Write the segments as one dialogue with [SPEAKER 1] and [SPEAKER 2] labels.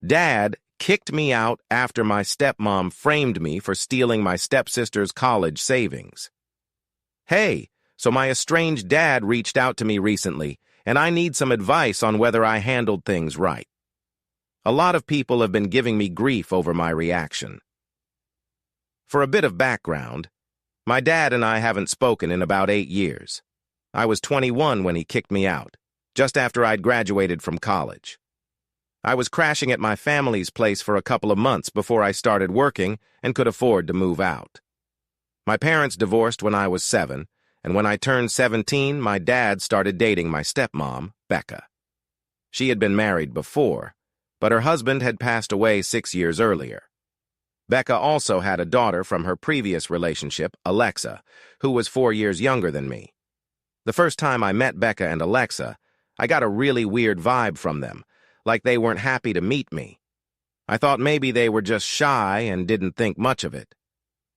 [SPEAKER 1] Dad kicked me out after my stepmom framed me for stealing my stepsister's college savings. Hey, so my estranged dad reached out to me recently, and I need some advice on whether I handled things right. A lot of people have been giving me grief over my reaction. For a bit of background, my dad and I haven't spoken in about 8 years. I was 21 when he kicked me out, just after I'd graduated from college. I was crashing at my family's place for a couple of months before I started working and could afford to move out. My parents divorced when I was 7, and when I turned 17, my dad started dating my stepmom, Becca. She had been married before, but her husband had passed away 6 years earlier. Becca also had a daughter from her previous relationship, Alexa, who was 4 years younger than me. The first time I met Becca and Alexa, I got a really weird vibe from them, like they weren't happy to meet me. I thought maybe they were just shy and didn't think much of it.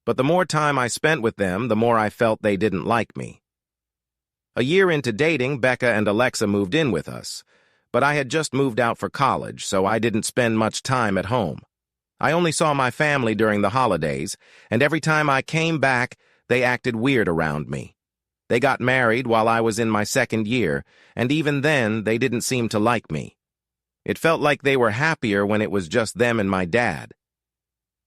[SPEAKER 1] But the more time I spent with them, the more I felt they didn't like me. A year into dating, Becca and Alexa moved in with us, but I had just moved out for college, so I didn't spend much time at home. I only saw my family during the holidays, and every time I came back, they acted weird around me. They got married while I was in my 2nd year, and even then, they didn't seem to like me. It felt like they were happier when it was just them and my dad.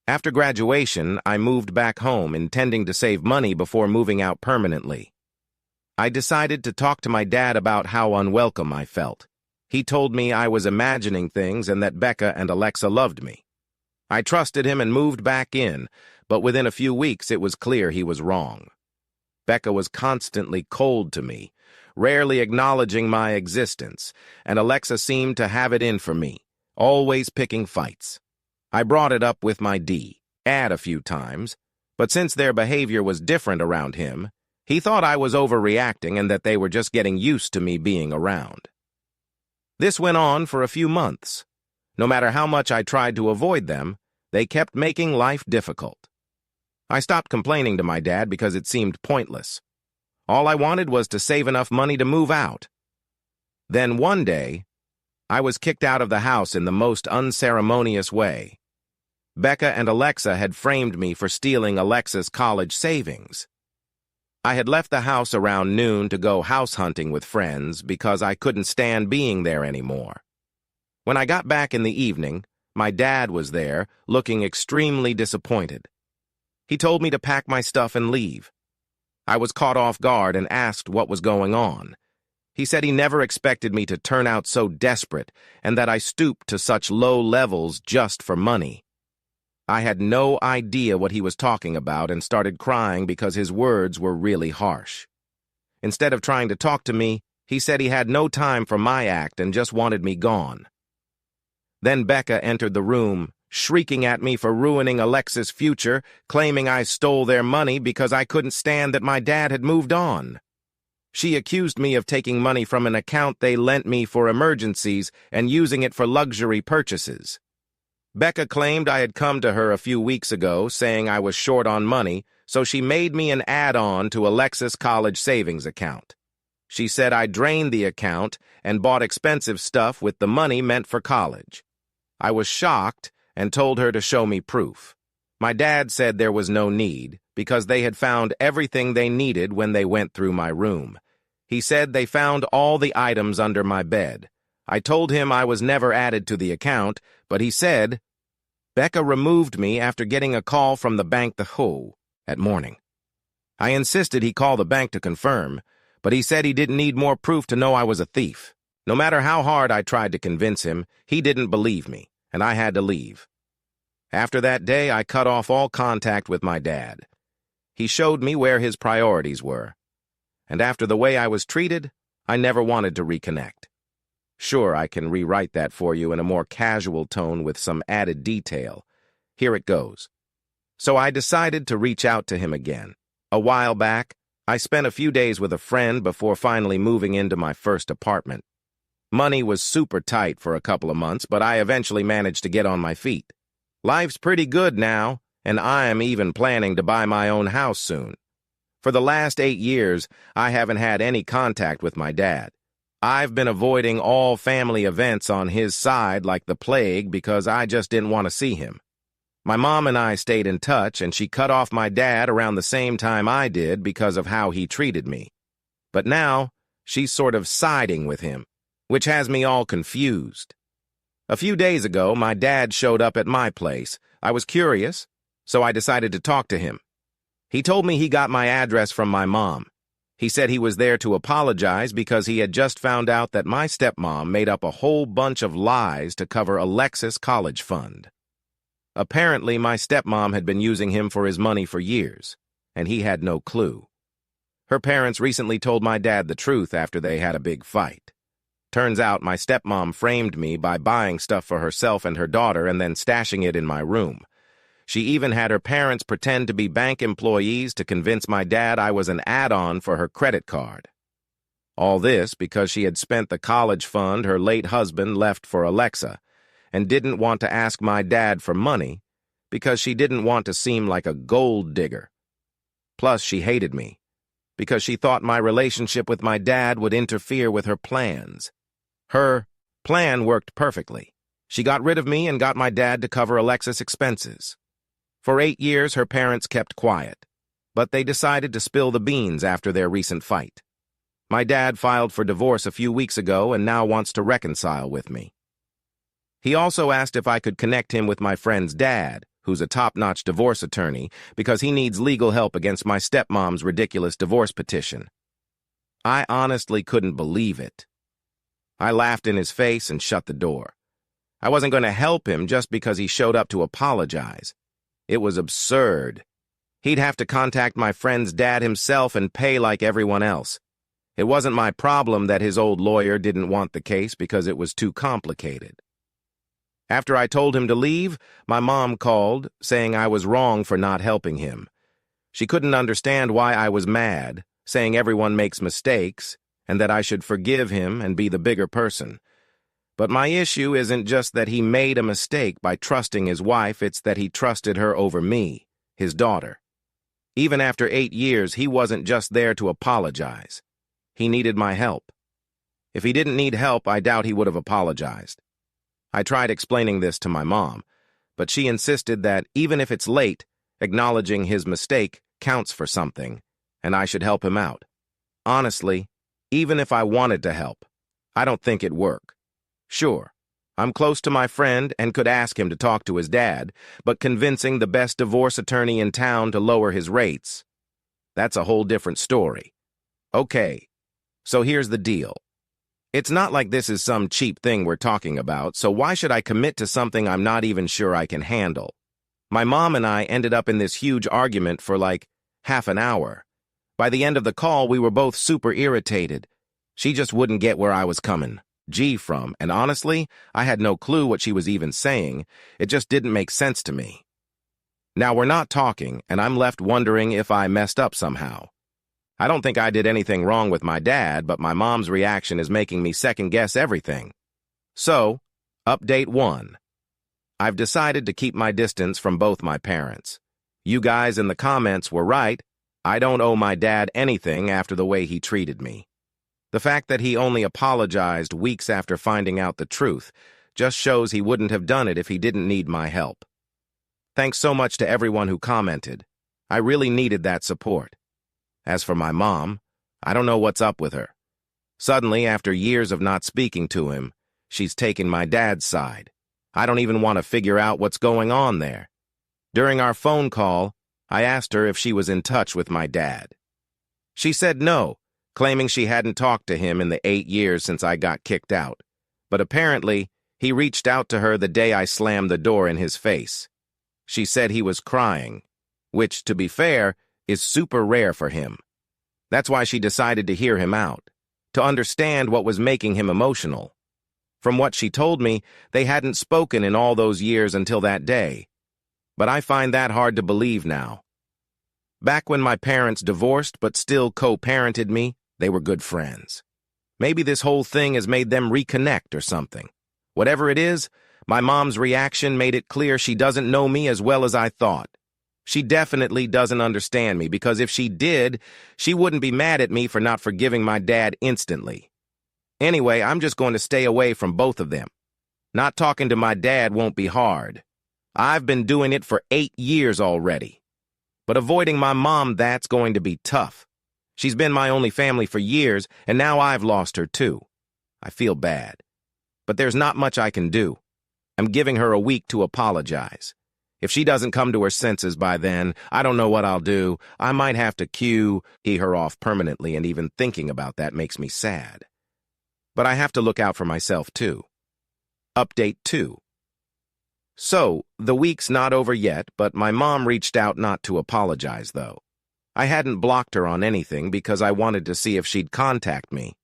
[SPEAKER 1] After graduation, I moved back home, intending to save money before moving out permanently. I decided to talk to my dad about how unwelcome I felt. He told me I was imagining things and that Becca and Alexa loved me. I trusted him and moved back in, but within a few weeks it was clear he was wrong. Becca was constantly cold to me, rarely acknowledging my existence, and Alexa seemed to have it in for me, always picking fights. I brought it up with my dad a few times, but since their behavior was different around him, he thought I was overreacting and that they were just getting used to me being around. This went on for a few months. No matter how much I tried to avoid them, they kept making life difficult. I stopped complaining to my dad because it seemed pointless. All I wanted was to save enough money to move out. Then one day, I was kicked out of the house in the most unceremonious way. Becca and Alexa had framed me for stealing Alexa's college savings. I had left the house around noon to go house hunting with friends because I couldn't stand being there anymore. When I got back in the evening, my dad was there, looking extremely disappointed. He told me to pack my stuff and leave. I was caught off guard and asked what was going on. He said he never expected me to turn out so desperate and that I stooped to such low levels just for money. I had no idea what he was talking about and started crying because his words were really harsh. Instead of trying to talk to me, he said he had no time for my act and just wanted me gone. Then Becca entered the room, shrieking at me for ruining Alexa's future, claiming I stole their money because I couldn't stand that my dad had moved on. She accused me of taking money from an account they lent me for emergencies and using it for luxury purchases. Becca claimed I had come to her a few weeks ago saying I was short on money, so she made me an add-on to Alexa's college savings account. She said I drained the account and bought expensive stuff with the money meant for college. I was shocked and told her to show me proof. My dad said there was no need because they had found everything they needed when they went through my room. He said they found all the items under my bed. I told him I was never added to the account, but he said, Becca removed me after getting a call from the bank at morning. I insisted he call the bank to confirm, but he said he didn't need more proof to know I was a thief. No matter how hard I tried to convince him, he didn't believe me, and I had to leave. After that day, I cut off all contact with my dad. He showed me where his priorities were, and after the way I was treated, I never wanted to reconnect. Sure, I can rewrite that for you in a more casual tone with some added detail. Here it goes. So I decided to reach out to him again. A while back, I spent a few days with a friend before finally moving into my first apartment. Money was super tight for a couple of months, but I eventually managed to get on my feet. Life's pretty good now, and I am even planning to buy my own house soon. For the last 8 years, I haven't had any contact with my dad. I've been avoiding all family events on his side like the plague because I just didn't want to see him. My mom and I stayed in touch, and she cut off my dad around the same time I did because of how he treated me. But now, she's sort of siding with him, which has me all confused. A few days ago, my dad showed up at my place. I was curious, so I decided to talk to him. He told me he got my address from my mom. He said he was there to apologize because he had just found out that my stepmom made up a whole bunch of lies to cover Alexis' college fund. Apparently, my stepmom had been using him for his money for years, and he had no clue. Her parents recently told my dad the truth after they had a big fight. Turns out my stepmom framed me by buying stuff for herself and her daughter and then stashing it in my room. She even had her parents pretend to be bank employees to convince my dad I was an add-on for her credit card. All this because she had spent the college fund her late husband left for Alexa, and didn't want to ask my dad for money because she didn't want to seem like a gold digger. Plus, she hated me because she thought my relationship with my dad would interfere with her plans. Her plan worked perfectly. She got rid of me and got my dad to cover Alexis' expenses. For 8 years, her parents kept quiet, but they decided to spill the beans after their recent fight. My dad filed for divorce a few weeks ago and now wants to reconcile with me. He also asked if I could connect him with my friend's dad, who's a top-notch divorce attorney, because he needs legal help against my stepmom's ridiculous divorce petition. I honestly couldn't believe it. I laughed in his face and shut the door. I wasn't going to help him just because he showed up to apologize. It was absurd. He'd have to contact my friend's dad himself and pay like everyone else. It wasn't my problem that his old lawyer didn't want the case because it was too complicated. After I told him to leave, my mom called, saying I was wrong for not helping him. She couldn't understand why I was mad, saying everyone makes mistakes, and that I should forgive him and be the bigger person. But my issue isn't just that he made a mistake by trusting his wife, it's that he trusted her over me, his daughter. Even after 8 years, he wasn't just there to apologize. He needed my help. If he didn't need help, I doubt he would have apologized. I tried explaining this to my mom, but she insisted that even if it's late, acknowledging his mistake counts for something, and I should help him out. Honestly, even if I wanted to help, I don't think it'd work. Sure, I'm close to my friend and could ask him to talk to his dad, but convincing the best divorce attorney in town to lower his rates, that's a whole different story. Okay, so here's the deal. It's not like this is some cheap thing we're talking about, so why should I commit to something I'm not even sure I can handle? My mom and I ended up in this huge argument for like half an hour. By the end of the call, we were both super irritated. She just wouldn't get where I was coming from, and honestly, I had no clue what she was even saying. It just didn't make sense to me. Now we're not talking, and I'm left wondering if I messed up somehow. I don't think I did anything wrong with my dad, but my mom's reaction is making me second-guess everything. So, update 1. I've decided to keep my distance from both my parents. You guys in the comments were right. I don't owe my dad anything after the way he treated me. The fact that he only apologized weeks after finding out the truth just shows he wouldn't have done it if he didn't need my help. Thanks so much to everyone who commented. I really needed that support. As for my mom, I don't know what's up with her. Suddenly, after years of not speaking to him, she's taken my dad's side. I don't even want to figure out what's going on there. During our phone call, I asked her if she was in touch with my dad. She said no, claiming she hadn't talked to him in the 8 years since I got kicked out. But apparently, he reached out to her the day I slammed the door in his face. She said he was crying, which, to be fair, is super rare for him. That's why she decided to hear him out, to understand what was making him emotional. From what she told me, they hadn't spoken in all those years until that day. But I find that hard to believe now. Back when my parents divorced but still co-parented me, they were good friends. Maybe this whole thing has made them reconnect or something. Whatever it is, my mom's reaction made it clear she doesn't know me as well as I thought. She definitely doesn't understand me because if she did, she wouldn't be mad at me for not forgiving my dad instantly. Anyway, I'm just going to stay away from both of them. Not talking to my dad won't be hard. I've been doing it for 8 years already. But avoiding my mom, that's going to be tough. She's been my only family for years, and now I've lost her too. I feel bad. But there's not much I can do. I'm giving her a week to apologize. If she doesn't come to her senses by then, I don't know what I'll do. I might have to cue her off permanently, and even thinking about that makes me sad. But I have to look out for myself too. Update 2. So, the week's not over yet, but my mom reached out not to apologize, though. I hadn't blocked her on anything because I wanted to see if she'd contact me.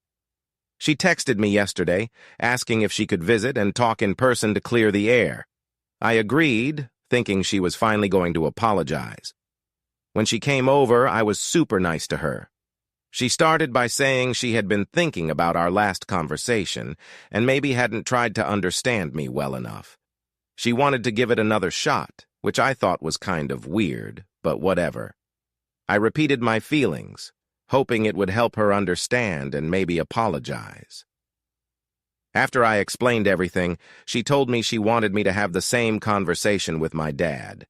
[SPEAKER 1] She texted me yesterday, asking if she could visit and talk in person to clear the air. I agreed, thinking she was finally going to apologize. When she came over, I was super nice to her. She started by saying she had been thinking about our last conversation and maybe hadn't tried to understand me well enough. She wanted to give it another shot, which I thought was kind of weird, but whatever. I repeated my feelings, hoping it would help her understand and maybe apologize. After I explained everything, she told me she wanted me to have the same conversation with my dad.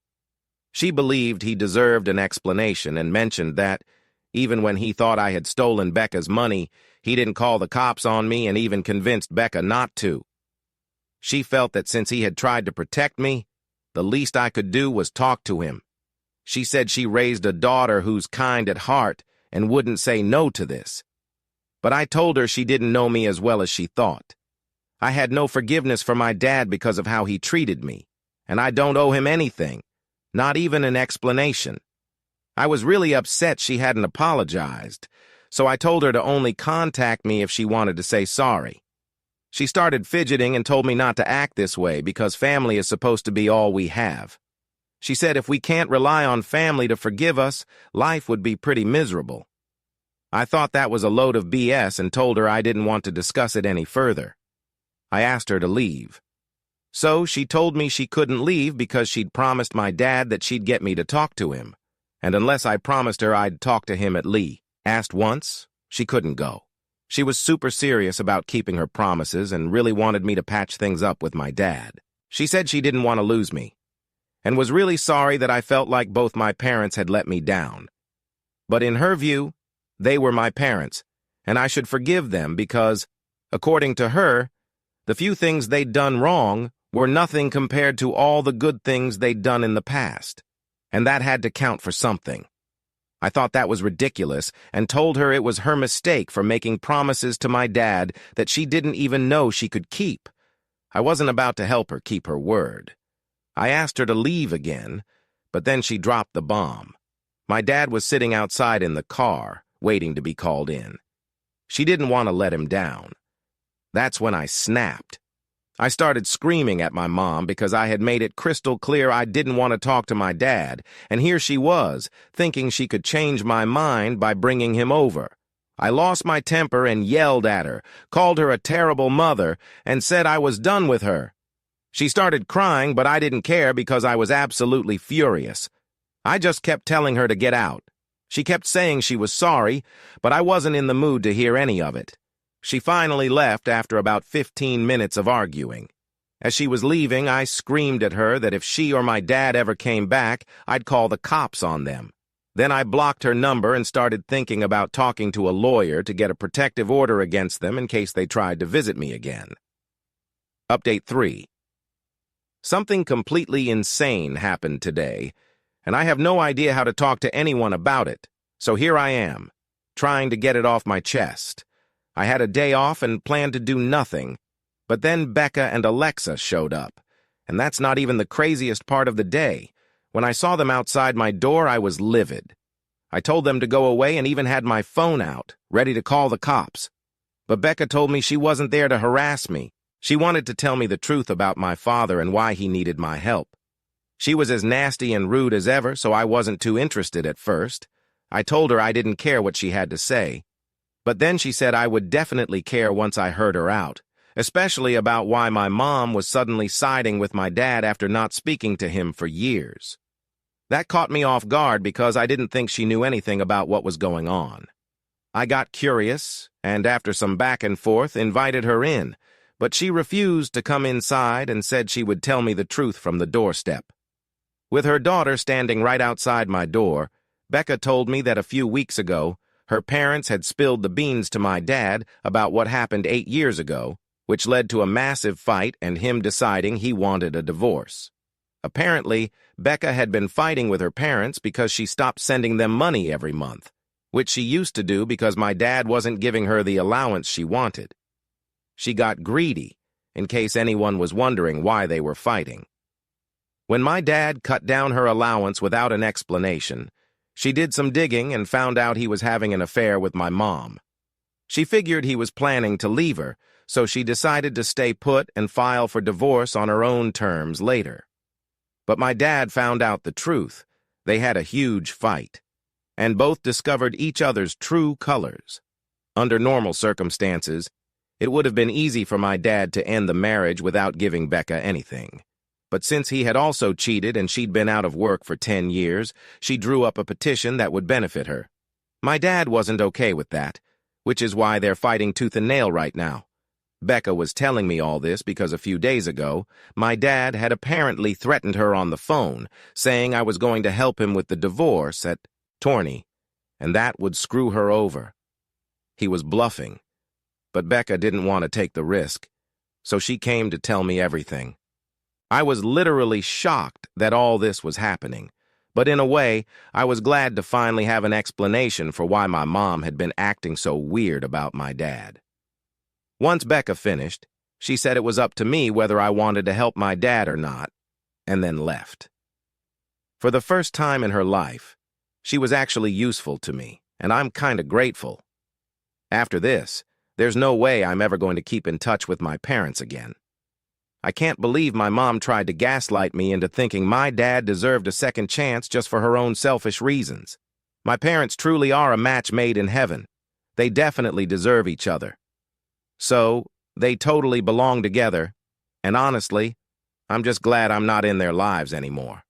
[SPEAKER 1] She believed he deserved an explanation and mentioned that, even when he thought I had stolen Becca's money, he didn't call the cops on me and even convinced Becca not to. She felt that since he had tried to protect me, the least I could do was talk to him. She said she raised a daughter who's kind at heart and wouldn't say no to this. But I told her she didn't know me as well as she thought. I had no forgiveness for my dad because of how he treated me, and I don't owe him anything, not even an explanation. I was really upset she hadn't apologized, so I told her to only contact me if she wanted to say sorry. She started fidgeting and told me not to act this way because family is supposed to be all we have. She said if we can't rely on family to forgive us, life would be pretty miserable. I thought that was a load of BS and told her I didn't want to discuss it any further. I asked her to leave. So she told me she couldn't leave because she'd promised my dad that she'd get me to talk to him. And unless I promised her I'd talk to him at Lee. Asked once, she couldn't go. She was super serious about keeping her promises and really wanted me to patch things up with my dad. She said she didn't want to lose me, and was really sorry that I felt like both my parents had let me down. But in her view, they were my parents, and I should forgive them because, according to her, the few things they'd done wrong were nothing compared to all the good things they'd done in the past, and that had to count for something. I thought that was ridiculous and told her it was her mistake for making promises to my dad that she didn't even know she could keep. I wasn't about to help her keep her word. I asked her to leave again, but then she dropped the bomb. My dad was sitting outside in the car, waiting to be called in. She didn't want to let him down. That's when I snapped. I started screaming at my mom because I had made it crystal clear I didn't want to talk to my dad, and here she was, thinking she could change my mind by bringing him over. I lost my temper and yelled at her, called her a terrible mother, and said I was done with her. She started crying, but I didn't care because I was absolutely furious. I just kept telling her to get out. She kept saying she was sorry, but I wasn't in the mood to hear any of it. She finally left after about 15 minutes of arguing. As she was leaving, I screamed at her that if she or my dad ever came back, I'd call the cops on them. Then I blocked her number and started thinking about talking to a lawyer to get a protective order against them in case they tried to visit me again. Update 3. Something completely insane happened today, and I have no idea how to talk to anyone about it, so here I am, trying to get it off my chest. I had a day off and planned to do nothing, but then Becca and Alexa showed up, and that's not even the craziest part of the day. When I saw them outside my door, I was livid. I told them to go away and even had my phone out, ready to call the cops. But Becca told me she wasn't there to harass me. She wanted to tell me the truth about my father and why he needed my help. She was as nasty and rude as ever, so I wasn't too interested at first. I told her I didn't care what she had to say. But then she said I would definitely care once I heard her out, especially about why my mom was suddenly siding with my dad after not speaking to him for years. That caught me off guard because I didn't think she knew anything about what was going on. I got curious, and after some back and forth, invited her in, but she refused to come inside and said she would tell me the truth from the doorstep. With her daughter standing right outside my door, Becca told me that a few weeks ago, her parents had spilled the beans to my dad about what happened 8 years ago, which led to a massive fight and him deciding he wanted a divorce. Apparently, Becca had been fighting with her parents because she stopped sending them money every month, which she used to do because my dad wasn't giving her the allowance she wanted. She got greedy, in case anyone was wondering why they were fighting. When my dad cut down her allowance without an explanation, she did some digging and found out he was having an affair with my mom. She figured he was planning to leave her, so she decided to stay put and file for divorce on her own terms later. But my dad found out the truth. They had a huge fight, and both discovered each other's true colors. Under normal circumstances, it would have been easy for my dad to end the marriage without giving Becca anything. But since he had also cheated and she'd been out of work for 10 years, she drew up a petition that would benefit her. My dad wasn't okay with that, which is why they're fighting tooth and nail right now. Becca was telling me all this because a few days ago, my dad had apparently threatened her on the phone, saying I was going to help him with the divorce at Torney, and that would screw her over. He was bluffing, but Becca didn't want to take the risk, so she came to tell me everything. I was literally shocked that all this was happening, but in a way, I was glad to finally have an explanation for why my mom had been acting so weird about my dad. Once Becca finished, she said it was up to me whether I wanted to help my dad or not, and then left. For the first time in her life, she was actually useful to me, and I'm kinda grateful. After this, there's no way I'm ever going to keep in touch with my parents again. I can't believe my mom tried to gaslight me into thinking my dad deserved a second chance just for her own selfish reasons. My parents truly are a match made in heaven. They definitely deserve each other. So, they totally belong together, and honestly, I'm just glad I'm not in their lives anymore.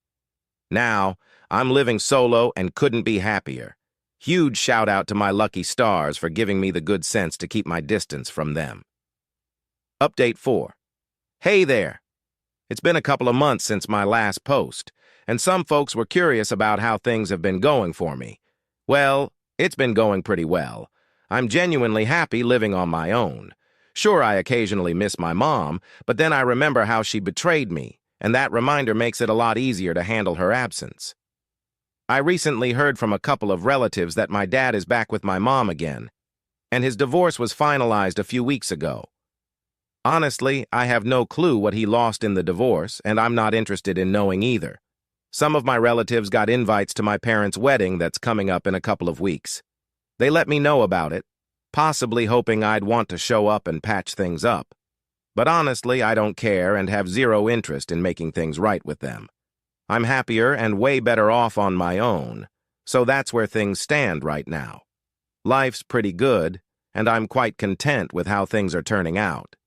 [SPEAKER 1] Now, I'm living solo and couldn't be happier. Huge shout out to my lucky stars for giving me the good sense to keep my distance from them. Update 4. Hey there! It's been a couple of months since my last post, and some folks were curious about how things have been going for me. Well, it's been going pretty well. I'm genuinely happy living on my own. Sure, I occasionally miss my mom, but then I remember how she betrayed me, and that reminder makes it a lot easier to handle her absence. I recently heard from a couple of relatives that my dad is back with my mom again, and his divorce was finalized a few weeks ago. Honestly, I have no clue what he lost in the divorce, and I'm not interested in knowing either. Some of my relatives got invites to my parents' wedding that's coming up in a couple of weeks. They let me know about it, possibly hoping I'd want to show up and patch things up. But honestly, I don't care and have zero interest in making things right with them. I'm happier and way better off on my own, so that's where things stand right now. Life's pretty good, and I'm quite content with how things are turning out.